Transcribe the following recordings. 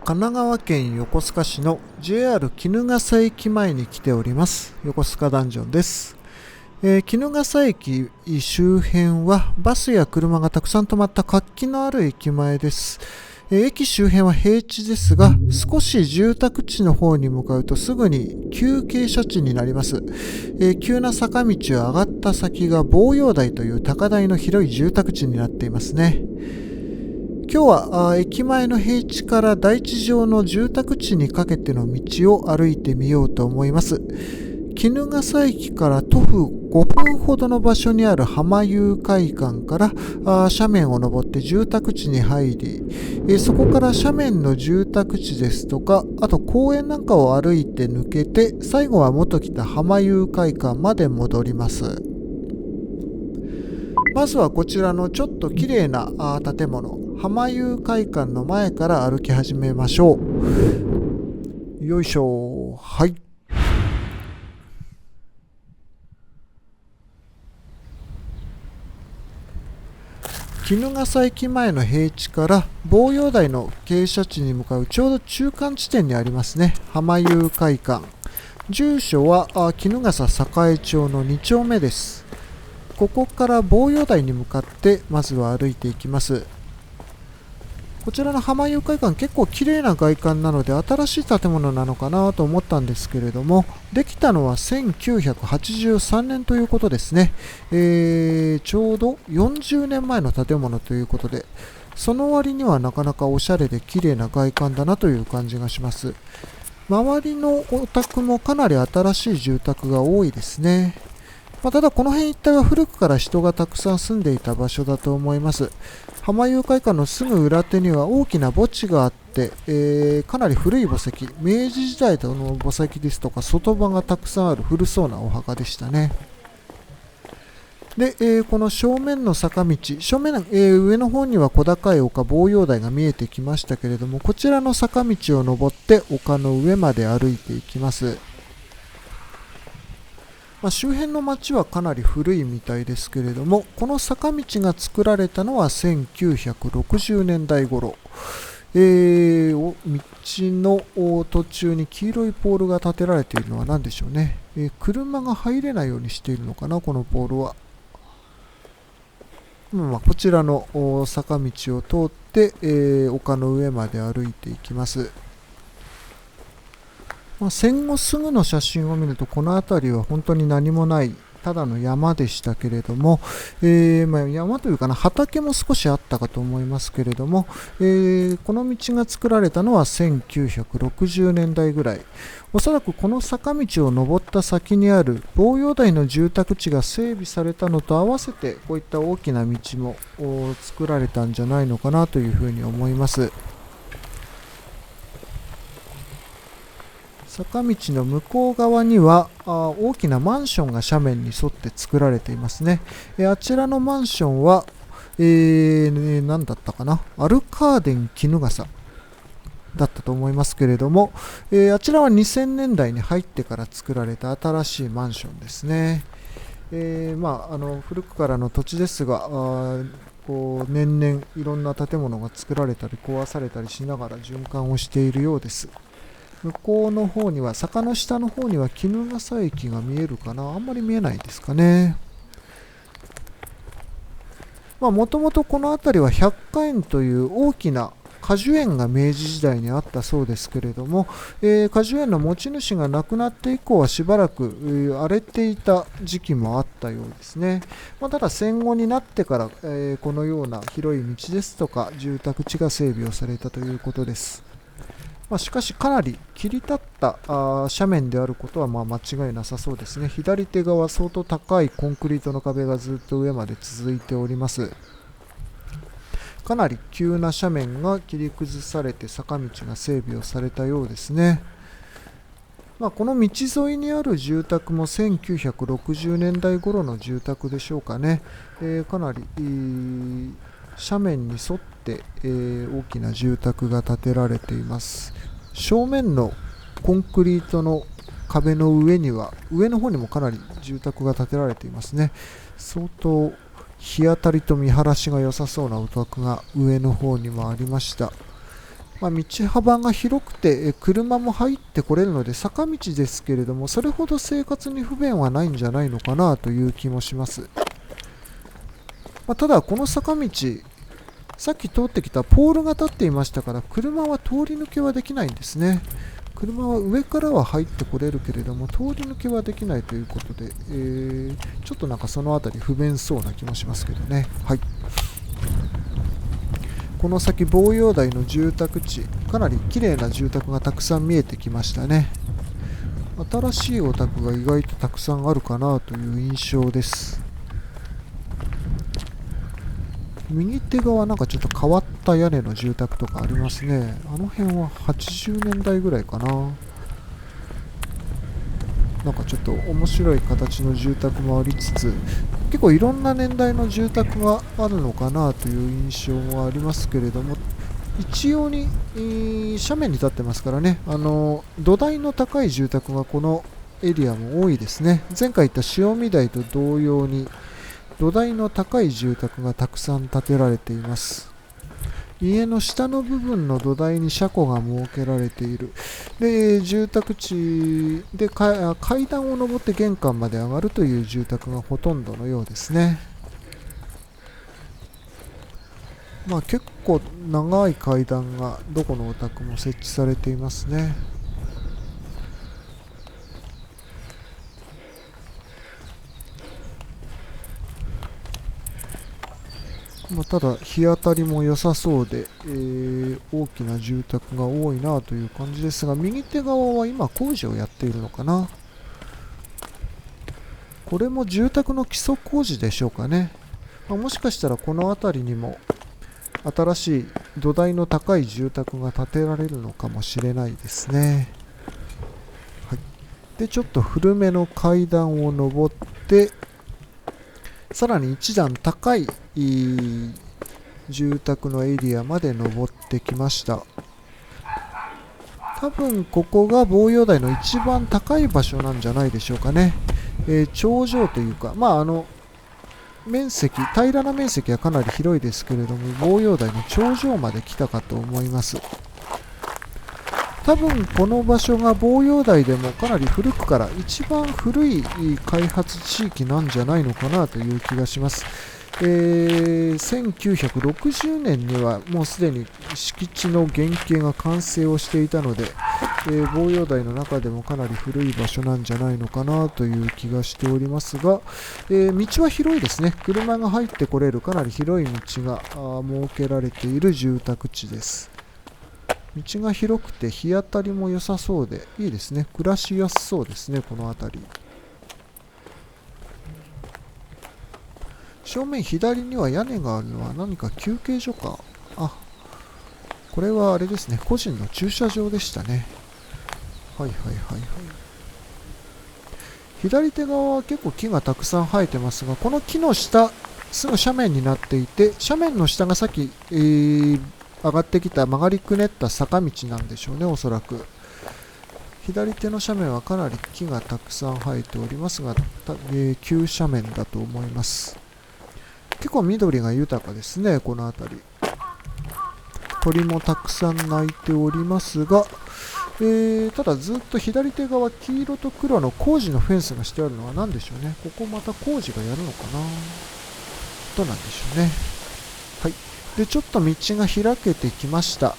神奈川県横須賀市の JR 衣笠駅前に来ております。横須賀ダンジョンです。衣笠駅周辺はバスや車がたくさん止まった活気のある駅前です。駅周辺は平地ですが、少し住宅地の方に向かうとすぐに急傾斜地になります。急な坂道を上がった先が望陽台という高台の広い住宅地になっていますね。今日は駅前の平地から台地上の住宅地にかけての道を歩いてみようと思います。衣笠駅から徒歩5分ほどの場所にある浜遊会館から斜面を登って住宅地に入り、そこから斜面の住宅地ですとか、あと公園なんかを歩いて抜けて、最後は元来た浜遊会館まで戻ります。まずはこちらのちょっと綺麗な建物、浜遊会館の前から歩き始めましょう。よいしょ。はい。衣笠駅前の平地から望陽台の傾斜地に向かうちょうど中間地点にありますね、浜遊会館。住所は衣笠栄町の2丁目です。ここから望陽台に向かってまずは歩いていきます。こちらの浜遊会館、結構綺麗な外観なので新しい建物なのかなと思ったんですけれども、できたのは1983年ということですね。ちょうど40年前の建物ということで、その割にはなかなかおしゃれで綺麗な外観だなという感じがします。周りのお宅もかなり新しい住宅が多いですね。ただこの辺一帯は古くから人がたくさん住んでいた場所だと思います。浜遊会館のすぐ裏手には大きな墓地があって、かなり古い墓石、明治時代の墓石ですとか外場がたくさんある古そうなお墓でしたね。で、この正面の坂道、上の方には小高い丘、望陽台が見えてきましたけれども、こちらの坂道を登って丘の上まで歩いていきます。周辺の町はかなり古いみたいですけれども、この坂道が作られたのは1960年代頃。道の途中に黄色いポールが立てられているのは何でしょうね。車が入れないようにしているのかな、このポールは。こちらの坂道を通って、丘の上まで歩いていきます。戦後すぐの写真を見ると、この辺りは本当に何もないただの山でしたけれども、山というかな、畑も少しあったかと思いますけれども、この道が作られたのは1960年代ぐらい。おそらくこの坂道を登った先にある望陽台の住宅地が整備されたのと合わせて、こういった大きな道も作られたんじゃないのかなというふうに思います。坂道の向こう側には大きなマンションが斜面に沿って作られていますね。あちらのマンションは、何だったかな、アルカーデン衣笠だったと思いますけれども、あちらは2000年代に入ってから作られた新しいマンションですね。古くからの土地ですが、年々いろんな建物が作られたり壊されたりしながら循環をしているようです。向こうの方には、坂の下の方には衣笠駅が見えるかな。あんまり見えないですかね。もともとこの辺りは百花園という大きな果樹園が明治時代にあったそうですけれども、果樹園の持ち主が亡くなって以降はしばらく、荒れていた時期もあったようですね。ただ戦後になってから、このような広い道ですとか住宅地が整備をされたということです。しかしかなり切り立った斜面であることは間違いなさそうですね。左手側、相当高いコンクリートの壁がずっと上まで続いております。かなり急な斜面が切り崩されて坂道が整備をされたようですね。この道沿いにある住宅も1960年代頃の住宅でしょうかね。かなり斜面に沿って、大きな住宅が建てられています。正面のコンクリートの壁の上には、上の方にもかなり住宅が建てられていますね。相当日当たりと見晴らしが良さそうなお宅が上の方にもありました。道幅が広くて車も入ってこれるので坂道ですけれども、それほど生活に不便はないんじゃないのかなという気もします。ただこの坂道、さっき通ってきたポールが立っていましたから、車は通り抜けはできないんですね。車は上からは入ってこれるけれども通り抜けはできないということで、ちょっとなんかそのあたり不便そうな気もしますけどね。はい、この先望洋台の住宅地、かなり綺麗な住宅がたくさん見えてきましたね。新しいお宅が意外とたくさんあるかなという印象です。右手側なんかちょっと変わった屋根の住宅とかありますね。あの辺は80年代ぐらいかな。なんかちょっと面白い形の住宅もありつつ、結構いろんな年代の住宅があるのかなという印象もありますけれども、一様に、斜面に立ってますからね、土台の高い住宅がこのエリアも多いですね。前回言った潮見台と同様に土台の高い住宅がたくさん建てられています。家の下の部分の土台に車庫が設けられている。で、住宅地で階段を上って玄関まで上がるという住宅がほとんどのようですね。結構長い階段がどこのお宅も設置されていますね。ただ日当たりも良さそうで、大きな住宅が多いなという感じですが、右手側は今工事をやっているのかな。これも住宅の基礎工事でしょうかね。もしかしたらこの辺りにも新しい土台の高い住宅が建てられるのかもしれないですね。はい、でちょっと古めの階段を上ってさらに一段高い住宅のエリアまで登ってきました。多分ここが望洋台の一番高い場所なんじゃないでしょうかね。頂上というか、面積、平らな面積はかなり広いですけれども、望洋台の頂上まで来たかと思います。多分この場所が望洋台でもかなり古くから一番古い開発地域なんじゃないのかなという気がします。1960年にはもうすでに敷地の原型が完成をしていたので、望洋台の中でもかなり古い場所なんじゃないのかなという気がしておりますが、道は広いですね。車が入ってこれるかなり広い道が設けられている住宅地です。道が広くて日当たりも良さそうでいいですね。暮らしやすそうですね、この辺り。正面左には屋根があるのは何か休憩所か。これはあれですね。個人の駐車場でしたね。はいはいはいはい。左手側は結構木がたくさん生えてますが、この木の下、すぐ斜面になっていて、斜面の下がさっき、上がってきた曲がりくねった坂道なんでしょうね、おそらく。左手の斜面はかなり木がたくさん生えておりますが、急斜面だと思います。結構緑が豊かですね、この辺り。鳥もたくさん鳴いておりますが、ただずっと左手側、黄色と黒の工事のフェンスがしてあるのは何でしょうね。ここまた工事がやるのかな。どうなんでしょうね。はい。で、ちょっと道が開けてきました。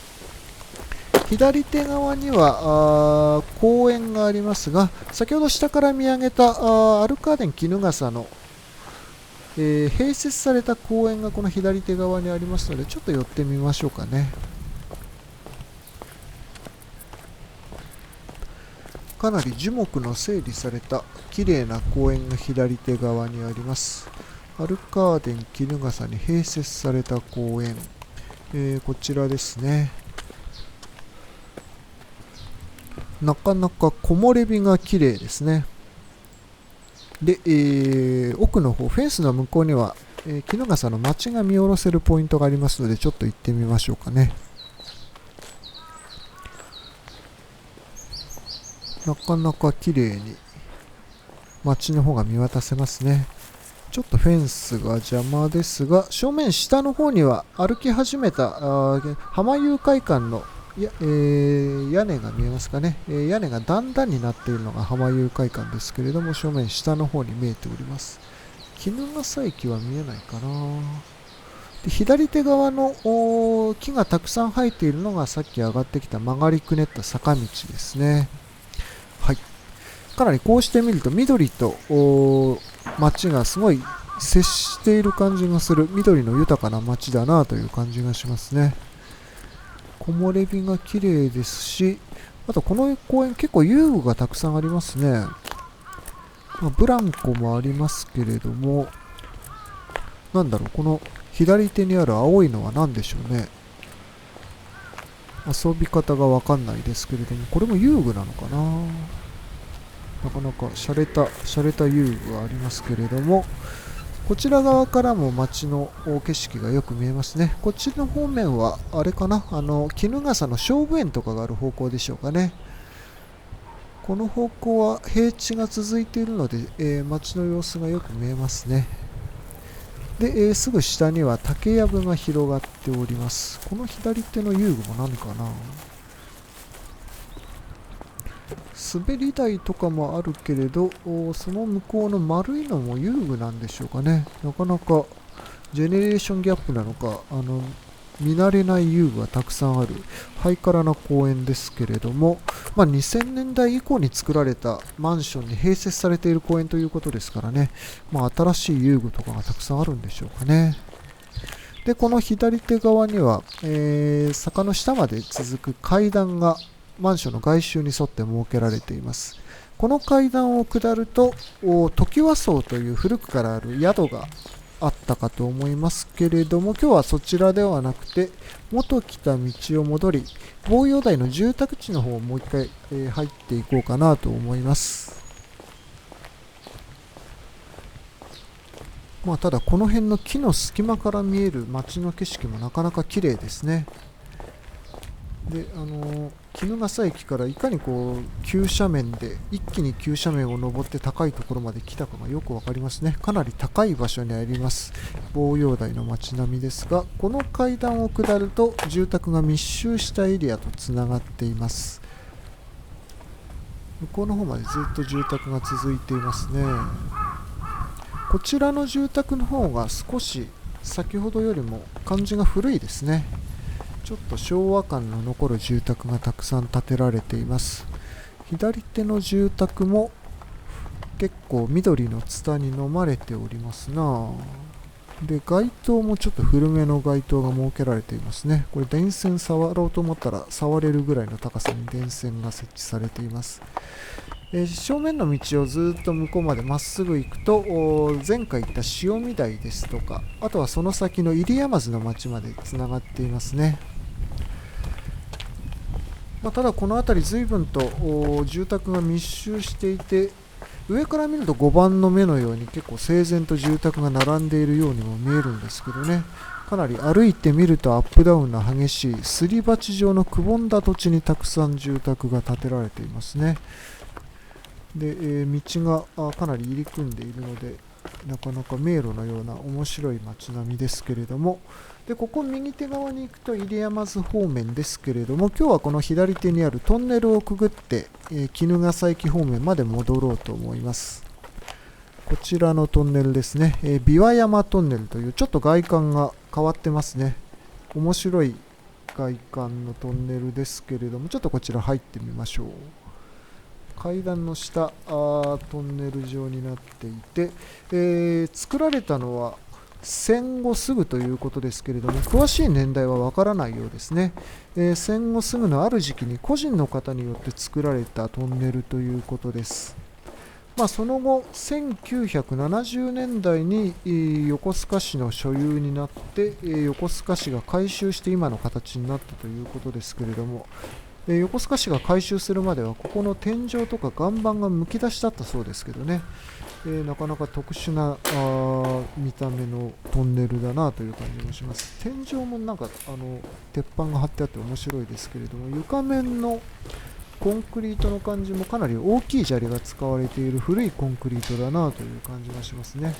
左手側には公園がありますが、先ほど下から見上げたアルカーデン衣笠の、併設された公園がこの左手側にありますので、ちょっと寄ってみましょうかね。かなり樹木の整理された綺麗な公園が左手側にあります。アルカーデン衣笠に併設された公園、こちらですね。なかなか木漏れ日が綺麗ですね。で、奥の方、フェンスの向こうには、衣笠の街が見下ろせるポイントがありますので、ちょっと行ってみましょうかね。なかなか綺麗に街の方が見渡せますね。ちょっとフェンスが邪魔ですが、正面下の方には歩き始めた浜遊会館の屋根が見えますかね、屋根が段々になっているのが浜遊会館ですけれども、正面下の方に見えております。衣笠駅は見えないかな。で左手側の木がたくさん生えているのがさっき上がってきた曲がりくねった坂道ですね。はい。かなりこうしてみると緑と街がすごい接している感じがする、緑の豊かな街だなという感じがしますね。木漏れ日が綺麗ですし、あとこの公園結構遊具がたくさんありますね。ブランコもありますけれども、なんだろう、この左手にある青いのは何でしょうね。遊び方がわかんないですけれども、これも遊具なのかな。なかなか洒落た遊具がありますけれども、こちら側からも街の景色がよく見えますね。こっちの方面はあれかな、衣笠の菖蒲園とかがある方向でしょうかね。この方向は平地が続いているので、街の様子がよく見えますね。で、すぐ下には竹やぶが広がっております。この左手の遊具も何かな。滑り台とかもあるけれど、その向こうの丸いのも遊具なんでしょうかね。なかなかジェネレーションギャップなのか、見慣れない遊具がたくさんあるハイカラな公園ですけれども、2000年代以降に作られたマンションに併設されている公園ということですからね、新しい遊具とかがたくさんあるんでしょうかね。で、この左手側には、坂の下まで続く階段がマンションの外周に沿って設けられています。この階段を下ると、トキワ荘という古くからある宿があったかと思いますけれども、今日はそちらではなくて、元来た道を戻り、望陽台の住宅地の方をもう一回、入っていこうかなと思います。ただこの辺の木の隙間から見える街の景色もなかなか綺麗ですね。で、衣笠駅からいかに急斜面で一気に急斜面を登って高いところまで来たかがよくわかりますね。かなり高い場所にあります望陽台の街並みですが、この階段を下ると住宅が密集したエリアとつながっています。向こうの方までずっと住宅が続いていますね。こちらの住宅の方が少し先ほどよりも感じが古いですね。ちょっと昭和感の残る住宅がたくさん建てられています。左手の住宅も結構緑のツタに飲まれておりますな。で、街灯もちょっと古めの街灯が設けられていますね。これ電線触ろうと思ったら触れるぐらいの高さに電線が設置されています。正面の道をずっと向こうまでまっすぐ行くと、前回行った潮見台ですとか、あとはその先の入山津の町までつながっていますね。ただこの辺り随分と住宅が密集していて、上から見ると5番の目のように結構整然と住宅が並んでいるようにも見えるんですけどね、かなり歩いてみるとアップダウンの激しいすり鉢状のくぼんだ土地にたくさん住宅が建てられていますね。で、道がかなり入り組んでいるので、なかなか迷路のような面白い街並みですけれども、でここ右手側に行くと入山津方面ですけれども、今日はこの左手にあるトンネルをくぐって、衣笠駅方面まで戻ろうと思います。こちらのトンネルですね、琵琶山トンネルというちょっと外観が変わってますね。面白い外観のトンネルですけれども、ちょっとこちら入ってみましょう。階段の下トンネル状になっていて、作られたのは戦後すぐということですけれども、詳しい年代はわからないようですね。戦後すぐのある時期に個人の方によって作られたトンネルということです。その後1970年代に横須賀市の所有になって、横須賀市が改修して今の形になったということですけれども、横須賀市が改修するまではここの天井とか岩盤がむき出しだったそうですけどね、なかなか特殊な見た目のトンネルだなという感じがします。天井もなんか鉄板が張ってあって面白いですけれども、床面のコンクリートの感じもかなり大きい砂利が使われている古いコンクリートだなという感じがしますね。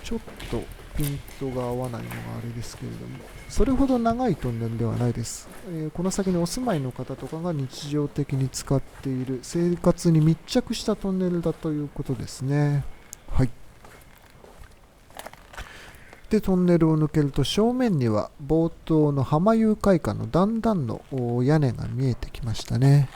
ちょっとピントが合わないのがあれですけれども、それほど長いトンネルではないです。この先にお住まいの方とかが日常的に使っている生活に密着したトンネルだということですね。はい。で、トンネルを抜けると正面には冒頭の浜遊会館の段々の屋根が見えてきましたね。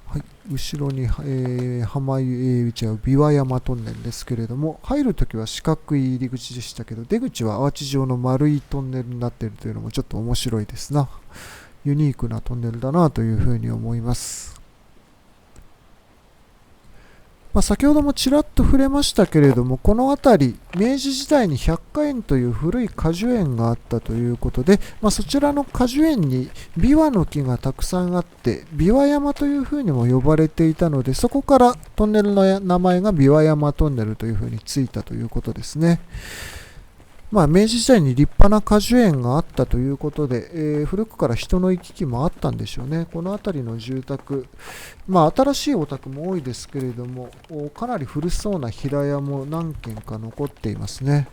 はい、後ろに、琵琶山トンネルですけれども、入るときは四角い入り口でしたけど、出口はアーチ状の丸いトンネルになっているというのもちょっと面白いですな。ユニークなトンネルだなというふうに思います。先ほどもちらっと触れましたけれども、この辺り、明治時代に百花園という古い果樹園があったということで、そちらの果樹園にビワの木がたくさんあって、ビワ山というふうにも呼ばれていたので、そこからトンネルの名前がビワ山トンネルというふうについたということですね。明治時代に立派な果樹園があったということで、古くから人の行き来もあったんでしょうね。この辺りの住宅、新しいお宅も多いですけれども、かなり古そうな平屋も何軒か残っていますね。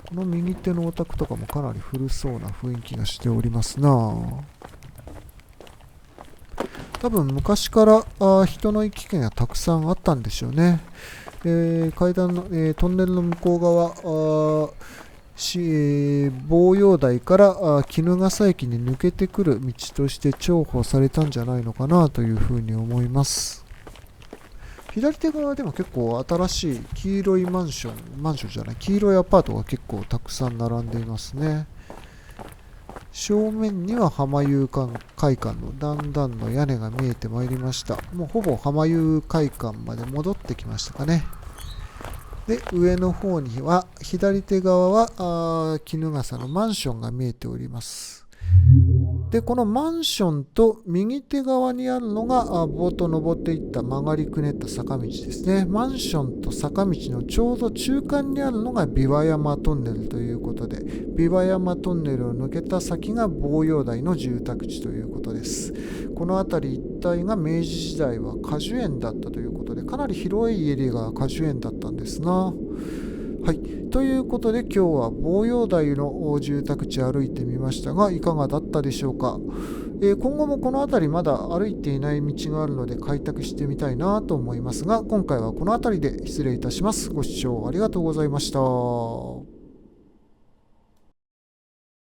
この右手のお宅とかもかなり古そうな雰囲気がしておりますな。多分昔から人の行き来がたくさんあったんでしょうね。階段の、トンネルの向こう側、望陽台から衣笠駅に抜けてくる道として重宝されたんじゃないのかなというふうに思います。左手側でも結構新しい黄色い黄色いアパートが結構たくさん並んでいますね。正面には浜遊会館の段々の屋根が見えてまいりました。もうほぼ浜遊会館まで戻ってきましたかね。で、上の方には、左手側は衣笠のマンションが見えております。で、このマンションと右手側にあるのが冒頭登っていった曲がりくねった坂道ですね。マンションと坂道のちょうど中間にあるのが琵琶山トンネルということで、琵琶山トンネルを抜けた先が望陽台の住宅地ということです。この辺り一帯が明治時代は果樹園だったということで、かなり広いエリアが果樹園だったんですな。はい。ということで今日は望陽台の住宅地歩いてみましたが、いかがだったでしょうか。今後もこの辺りまだ歩いていない道があるので開拓してみたいなと思いますが、今回はこの辺りで失礼いたします。ご視聴ありがとうございました。